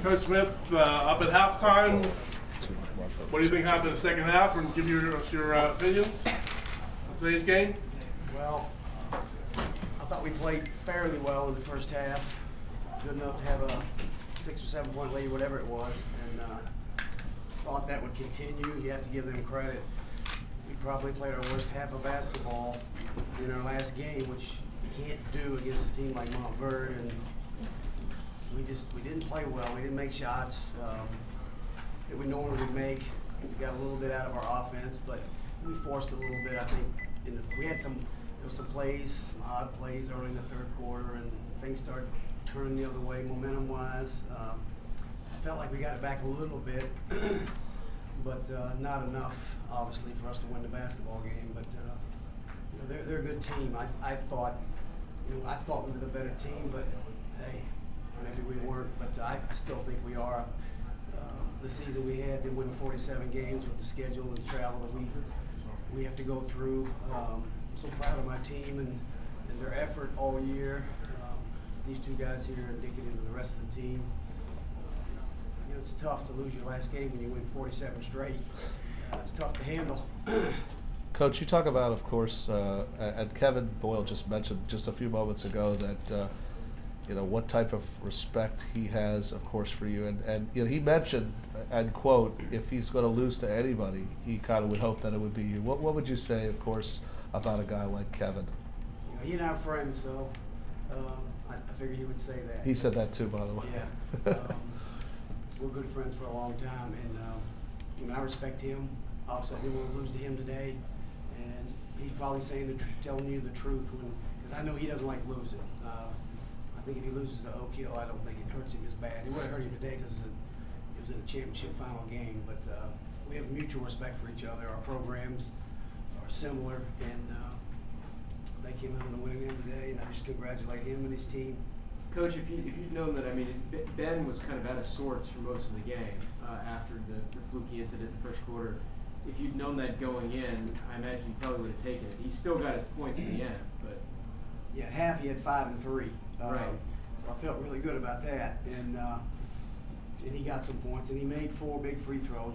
Coach Smith, up at halftime, what do you think happened in the second half? And give your opinions on today's game. Well, I thought we played fairly well in the first half. Good enough to have a 6 or 7 point lead, whatever it was, and thought that would continue. You have to give them credit. We probably played our worst half of basketball in our last game, which you can't do against a team like Montverde, and we didn't play well. We didn't make shots that we normally would make. We got a little bit out of our offense, but we forced a little bit. I think we had there was some plays, some odd plays early in the third quarter, and things started turning the other way momentum-wise. I felt like we got it back a little bit, but not enough, obviously, for us to win the basketball game. But they're a good team. I thought we were the better team, but hey, maybe we weren't. But I still think we are. The season we had to win 47 games with the schedule and the travel that we have to go through. I'm so proud of my team and their effort all year. These two guys here are indicative of the rest of the team. It's tough to lose your last game when you win 47 straight. It's tough to handle. Coach, you talk about, of course, and Kevin Boyle just mentioned just a few moments ago that what type of respect he has, of course, for you, and he mentioned, and quote, if he's going to lose to anybody, he kind of would hope that it would be you. What would you say, of course, about a guy like Kevin? He and I are friends, so I figured he would say that. He said that too, by the way. Yeah. We're good friends for a long time, and I respect him. Obviously, I didn't want to lose to him today, and he's probably telling you the truth, because I know he doesn't like losing. I think if he loses to Oak Hill, I don't think it hurts him as bad. It would have hurt him today because it was in a championship final game, but we have mutual respect for each other. Our programs are similar, and they came out on the winning end today, and I just congratulate him and his team. Coach, if you'd known that, Ben was kind of out of sorts for most of the game after the fluky incident in the first quarter. If you'd known that going in, I imagine you probably would have taken it. He still got his points in the end, but yeah, at half he had 5 and 3. Right. I felt really good about that, and he got some points, and he made 4 big free throws.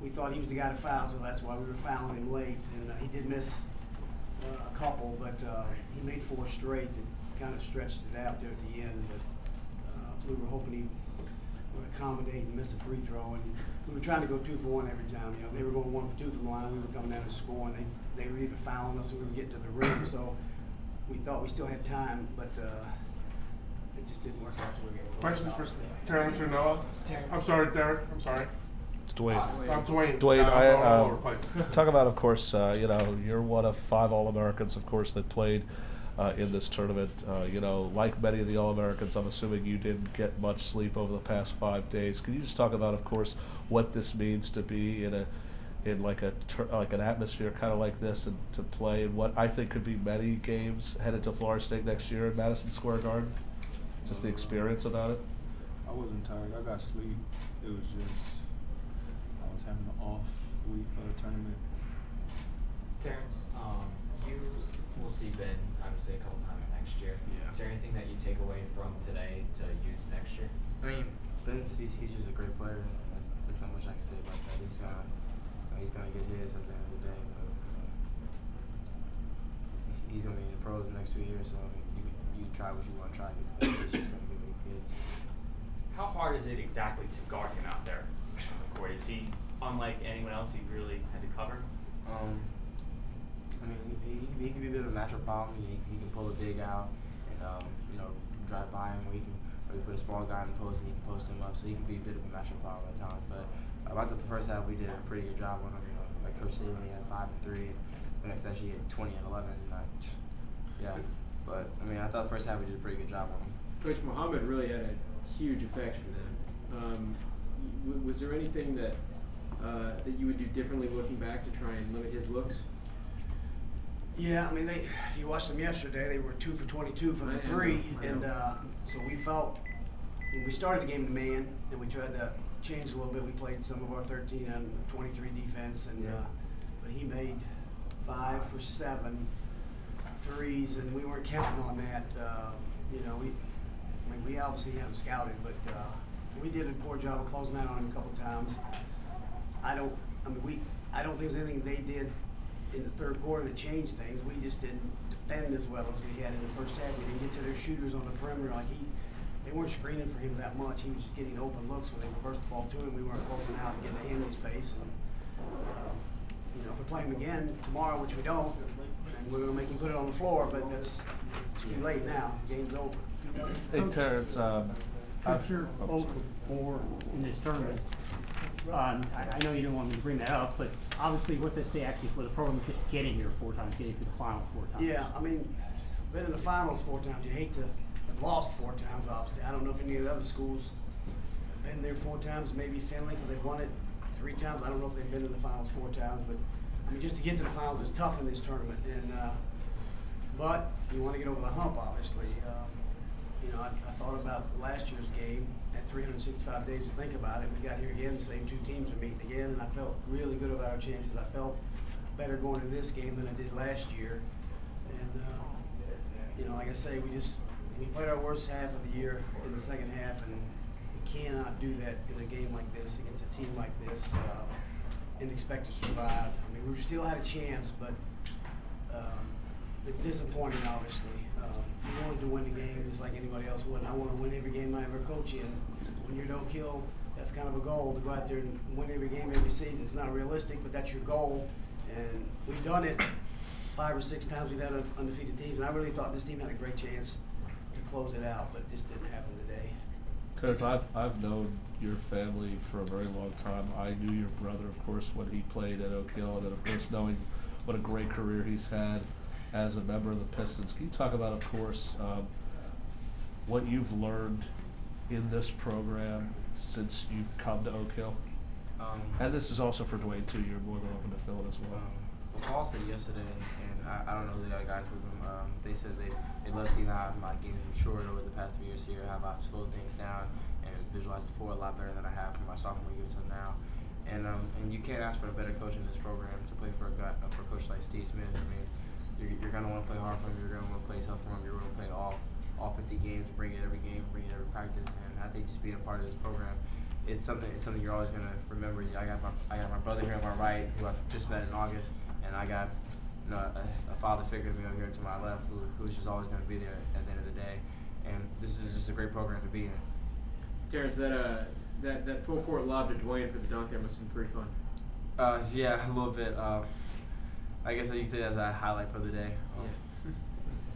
We thought he was the guy to foul, so that's why we were fouling him late, and he did miss a couple, but he made 4 straight and kind of stretched it out there at the end. But we were hoping he would accommodate and miss a free throw, and we were trying to go 2 for 1 every time. They were going 1 for 2 from the line. We were coming down and scoring. They were either fouling us or we were getting to the rim. So we thought we still had time, but it just didn't work out the way we were. Questions for Terrence or Noah? Terrence. I'm sorry, Derek. I'm sorry. It's Dwayne. I'm Dwayne. Dwayne, all over the place. Talk about, of course, you're one of 5 All-Americans, of course, that played in this tournament. Like many of the All-Americans, I'm assuming you didn't get much sleep over the past 5 days. Can you just talk about, of course, what this means to be in an atmosphere kind of like this and to play in what I think could be many games headed to Florida State next year at Madison Square Garden? Just the experience about it? I wasn't tired. I got sleep. It was just I was having an off week tournament. Terrence, you will see Ben obviously a couple times next year. Yeah. Is there anything that you take away from today to use next year? He's just a great player. There's not much I can say about that. He's gonna get his at the end of the day, but he's gonna be in the pros the next 2 years. So you try what you want to try. He's just gonna give you kids. How hard is it exactly to guard him out there on the court? Is he unlike anyone else you've really had to cover? He can be a bit of a natural problem. He can pull a big out and drive by him, or we put a small guy in the post and he can post him up. So he can be a bit of a natural problem at times. But I thought the first half we did a pretty good job on him. Like Coach said, he had 5 and 3. The next session he had 20 and 11. But I thought the first half we did a pretty good job on him. Coach Muhammad really had a huge effect for them. Was there anything that you would do differently looking back to try and limit his looks? Yeah, if you watched them yesterday, they were 2 for 22 from the 3, and so we felt when we started the game in man, and we tried to change a little bit. We played some of our 13 and 23 defense, and but he made 5 for 7 threes, and we weren't counting on that. we obviously have him scouted, but we did a poor job of closing out on him a couple times. I don't think there's anything they did in the third quarter that changed things. We just didn't defend as well as we had in the first half. We didn't get to their shooters on the perimeter. They weren't screening for him that much. He was just getting open looks when they reversed the ball to him. We weren't closing out and getting a hand in his face. And if we play him again tomorrow, which we don't, and we're going to make him put it on the floor, but it's too late now. The game's over. Hey, Terrence, Coach, you're 0-4 in this tournament. I know you didn't want me to bring that up, but obviously, what's that say actually for the program just getting here 4 times, getting to the final 4 times? Yeah, been in the finals 4 times. You hate to have lost 4 times, obviously. I don't know if any of the other schools have been there 4 times, maybe Finley, because they've won it 3 times. I don't know if they've been in the finals 4 times, but just to get to the finals is tough in this tournament. And but you want to get over the hump, obviously. I thought about last year's game. Had 365 days to think about it. We got here again, the same 2 teams are meeting again, and I felt really good about our chances. I felt better going to this game than I did last year. And like I say, we played our worst half of the year in the second half, and we cannot do that in a game like this against a team like this and expect to survive. We still had a chance, but it's disappointing, obviously. We wanted to win the game just like anybody else would. And I want to win every game I ever coach in. When you're no-kill, that's kind of a goal, to go out there and win every game every season. It's not realistic, but that's your goal. And we've done it 5 or 6 times. We've had undefeated teams, and I really thought this team had a great chance to close it out, but it just didn't happen today. Terrence, I've known your family for a very long time. I knew your brother, of course, when he played at Oak Hill, and then, of course, knowing what a great career he's had as a member of the Pistons. Can you talk about, of course, what you've learned in this program since you've come to Oak Hill? And this is also for Dwayne, too. You're more than welcome to fill it as well. Well, Paul said yesterday, and I don't know the other guys with him, they said they love to see how my game's matured over the past 2 years here, how I've slowed things down and visualized the floor a lot better than I have from my sophomore year to now. And you can't ask for a better coach in this program to play for a coach like Steve Smith. You're going to want to play hard for him. You're going to want to play tough for him. You're going to play all 50 games, bring it every game, bring it every practice. And I think just being a part of this program, it's something you're always going to remember. I got my brother here on my right, who I just met in August, and I got a father figure here to my left, who's just always going to be there at the end of the day. And this is just a great program to be in. Terrence, that full court lob to Dwayne for the dunk there must have been pretty fun. Yeah, a little bit. I guess I used it as a highlight for the day.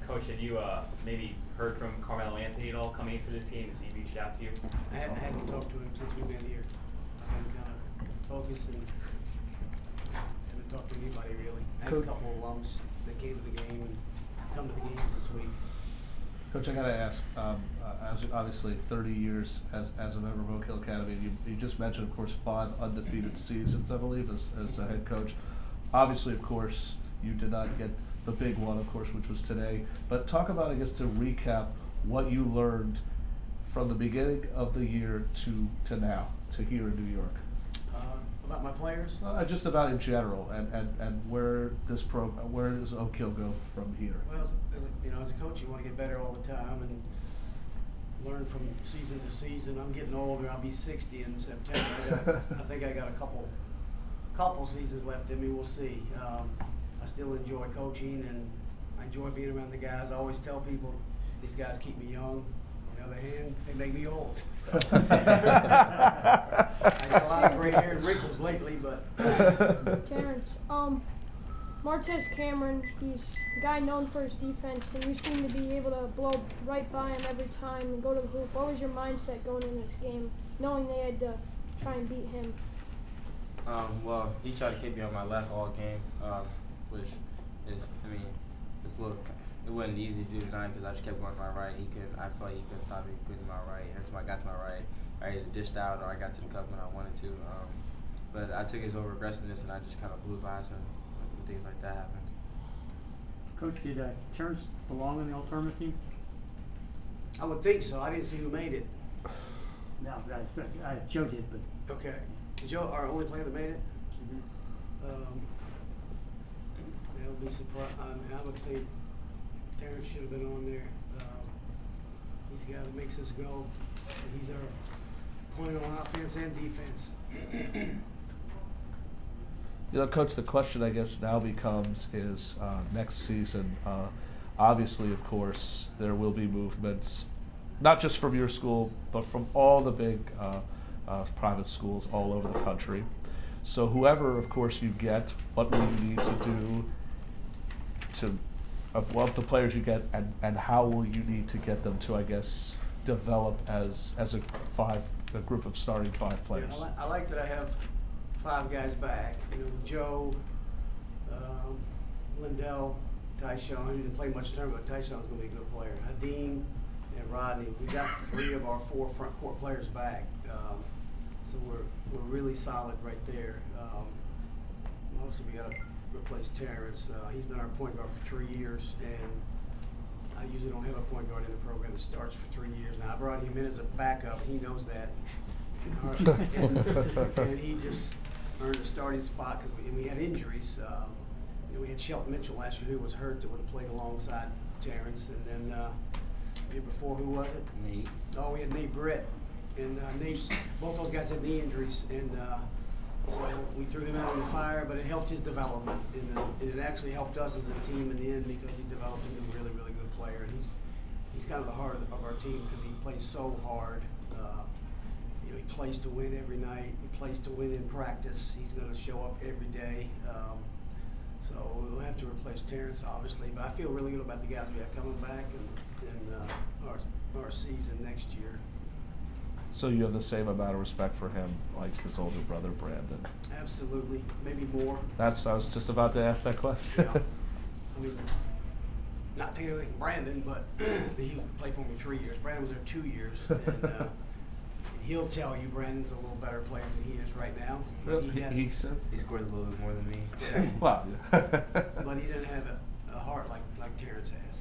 Coach, had you maybe heard from Carmelo Anthony at all coming into this game? Has he reached out to you? I hadn't talked to him since we've been here. I've been kind of focused and haven't talked to anybody really. I had a couple of alums that came to the game and come to the games this week. Coach, I got to ask, as obviously 30 years as a member of Oak Hill Academy, you just mentioned, of course, 5 undefeated seasons, I believe, as a head coach. Obviously, of course, you did not get the big one, of course, which was today. But talk about, I guess, to recap what you learned from the beginning of the year to now, to here in New York. About my players? Just about in general, and where does Oak Hill go from here? Well, as a coach, you want to get better all the time and learn from season to season. I'm getting older. I'll be 60 in September. I think I got a couple seasons left in me. We'll see. I still enjoy coaching, and I enjoy being around the guys. I always tell people these guys keep me young. On the other hand, they make me old. I got a lot of gray hair and wrinkles lately, but Terrence, Martez Cameron, he's a guy known for his defense, and you seem to be able to blow right by him every time and go to the hoop. What was your mindset going into this game, knowing they had to try and beat him? Well, he tried to keep me on my left all game, which is, it wasn't easy to do tonight because I just kept going to my right. I felt like he couldn't stop me getting to my right. Every time I got to my right, I either dished out or I got to the cup when I wanted to. But I took his over aggressiveness and I just kind of blew by some things like that happened. Coach, did Terrence belong in the all-tournament team? I would think so. I didn't see who made it. No, Joe did, but. Okay. Is Joe our only player that made it? Mm-hmm. I would be surprised. I would think Terrence should have been on there. He's the guy that makes us go. And he's our point on offense and defense. You know, Coach, the question I guess now becomes is next season. Obviously, of course, there will be movements, not just from your school, but from all the big private schools all over the country. So whoever, of course, you get, what will you need to do of the players you get, and how will you need to get them to, I guess, develop as a group of starting 5 players? Yeah, I like that I have 5 guys back. You know, Joe, Lindell, Tyshawn. He didn't play much tournament, but Tyshawn's going to be a good player. Hadeem and Rodney. We got 3 of our 4 front court players back. So we're really solid right there. Also, we got to replace Terrence. He's been our point guard for 3 years, and I usually don't have a point guard in the program that starts for 3 years. Now I brought him in as a backup. He knows that, and he just earned a starting spot because we had injuries. You know, we had Shelton Mitchell last year who was hurt that would have played alongside Terrence, and then the year before, who was it? Nate. Oh, we had Nate Britt, and Nate. Both those guys had knee injuries, and so we threw him out in the fire, but it helped his development, and it actually helped us as a team in the end because he developed into a really, really good player, and he's kind of the heart of our team because he plays so hard. You know, he plays to win every night. He plays to win in practice. He's going to show up every day. So we'll have to replace Terrence, obviously, but I feel really good about the guys we have coming back and our season next year. So you have the same amount of respect for him like his older brother Brandon? Absolutely, maybe more. I was just about to ask that question. Yeah. I mean, not taking anything from Brandon, but he played for me 3 years. Brandon was there 2 years, and he'll tell you Brandon's a little better player than he is right now. He scored a little bit more than me. Yeah. Wow. But he didn't have a heart like Terrence has.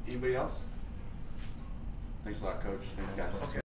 Anybody else? Thanks a lot, Coach. Thanks, guys.